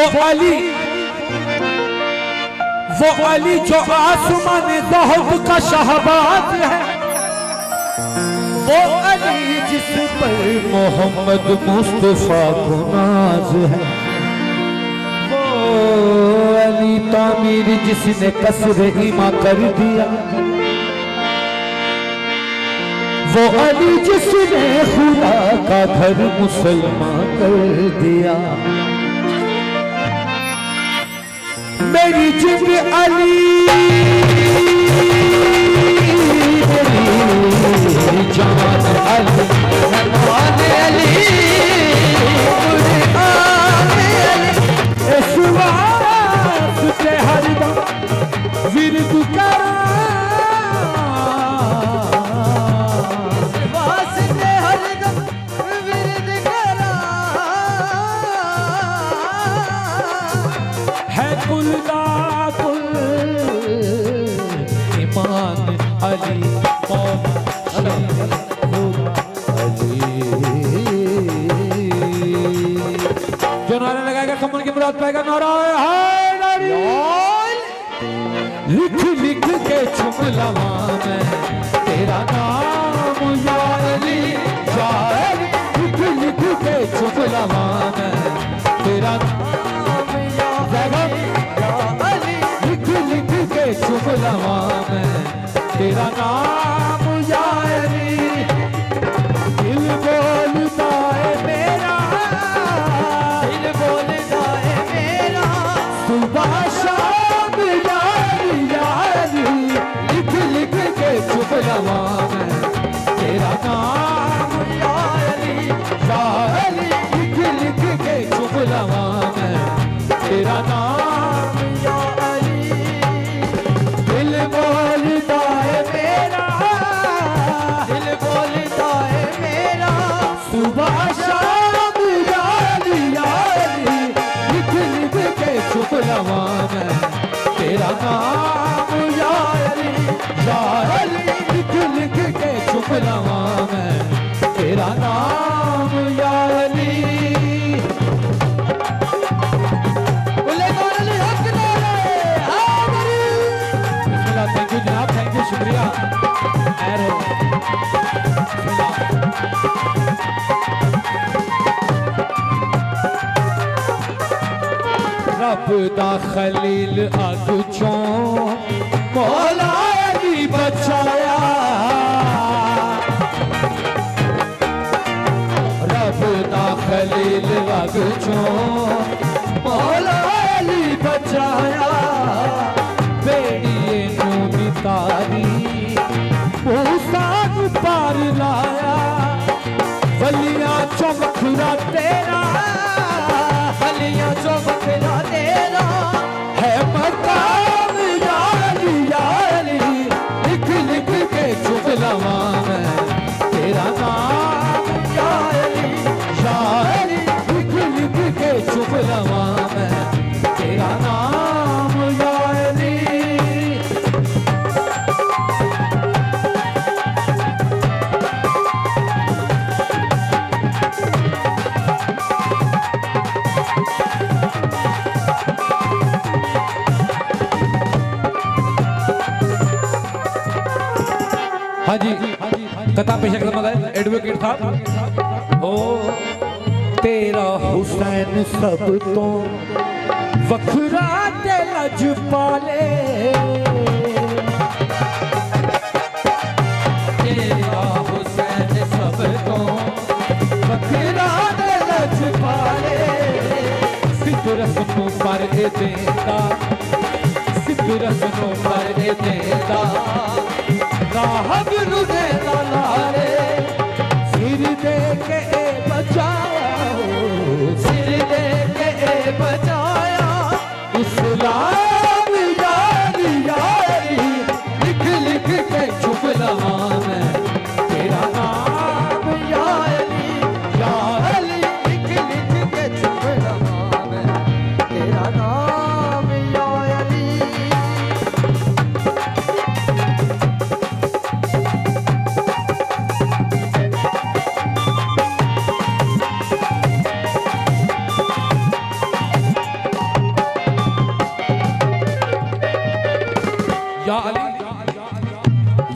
वो अली जो आसमान ज़हब का शहबाज है, वो अली जिस पर मोहम्मद मुस्तफा को नाज है, वो अली तामीर जिसने कसर ईमा कर दिया, वो अली जिसने खुदा का घर मुसलमान कर दिया। मेरी जिंद अली, मेरी जान अली, रहमान अली, कुरान अली, इस वास्ते हरदम विरद करा, वास्ते हरदम विरद करा, है कुलदा कुल ईमान अली मौला अली। जो नारा लगाएगा कमल की मुराद पाएगा। नारा हैदरी। लिख लिख के चुम लवा मैं तेरा नाम या अली, या अली। लिख लिख के चुम लवा मैं तेरा नाम या अली, लिख लिख के चुम लवा मैं तेरा नाम या अली। दिल बोलता है मेरा, दिल बोलता है मेरा, सुबह शाम या अली, या अली। लिख लिख के चुप लवा मैं तेरा नाम या अली, या अली। लिख लिख के चुप लवा मैं तेरा नाम या अली। दिल बोलता है मेरा, दिल बोलता है मेरा, सुबह शाम या अली, या अली। लिख लिख के चुप लवा मैं तेरा नाम या अली, या अली। लिख लिख के चुप लवा मैं तेरा नाम या अली। थैंक यू जनाब, थैंक यू, शुक्रिया। रब दा खलील अग चों मौला अली बचाया, रब दा खलील अग चों मौला अली बचाया। बेड़िए नूनी तारी मूसा पार लाया, वलियां चमकरा तेरा, वलियां चमकरा तेरा है मकाम या अली, या अली। लिख लिख के चुप लवा मैं तेरा नाम या अली, या अली। लिख लिख के चुप लवा मैं तेरा नाम या अली। हाँ जी, कथा पेश करना है एडवोकेट साहब। हो तेरा हुसैन सब तो वखरा ते लजपाले, तेरा हुसैन सब तो वखरा ते लजपाले। सिदरत नु पर ए देंदा, सिदरत नु पर ए देंदा, साहब रुदे लारे। सिर दे के बचाया, सिर दे के बचाया, इस्लाम या अली, या अली। लिख लिख के चुप लवा मैं तेरा नाम या अली, या अली। लिख लिख के चुप लवा मैं तेरा नाम या अली।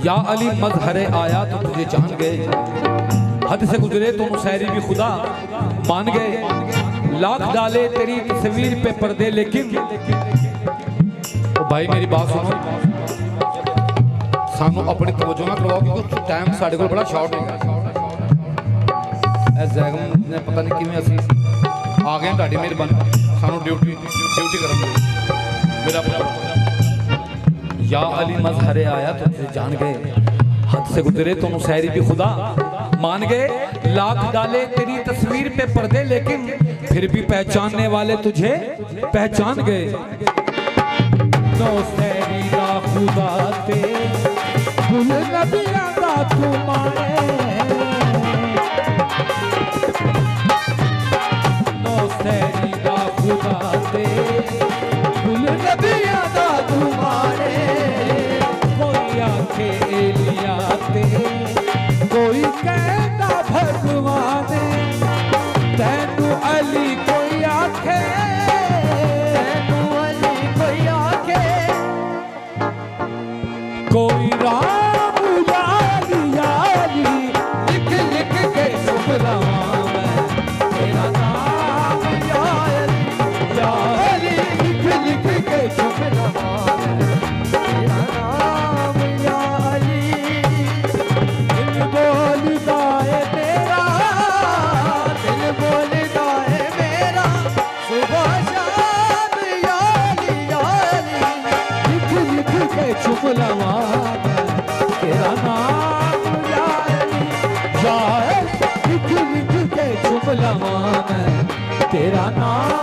या अली मजहरे आया तो तुझे जान गए, हद से गुजरे तो मुसैरी भी खुदा मान गए। लाख डाले तेरी तस्वीर पे पर्दे लेकिन, तो भाई मेरी बात सुनो, सानू अपनी तवज्जो ना करवाओ क्योंकि टाइम साढ़े को बड़ा शॉर्ट है। जैगम ने पता नहीं किवें असीं आ गए, तुहाडी मेहरबानी, सानू ड्यूटी करन दो मेरा। या अली मजहरे आया तो तुझे जान गए, हद से गुजरे तो मुसैरी भी खुदा मान गए। लाख डाले तेरी तस्वीर पे पर्दे लेकिन फिर भी पहचानने वाले तुझे पहचान गए। मुसैरी दा खुदा ते गुल नबियां दा तुम्हारे, मुसैरी दा खुदा ते गुल नबियां दा तुम्हारे। कोई आखे एलिया ते कोई कहता भगवान, तैनू अली कोई आखे, तैनू अली कोई आखे, कोई राम याली याली लिख लिख के चुप लवां मैं तेरा नाम या अली या अली, लिख लिख के चुप लवां तेरा नाम या अली। दिल बोलता है मेरा, दिल बोलता है मेरा सुबह शाम या अली या अली, लिख लिख के चुप लवां तेरा नाम या अली या अली, लिख लिख के चुप लवां तेरा नाम।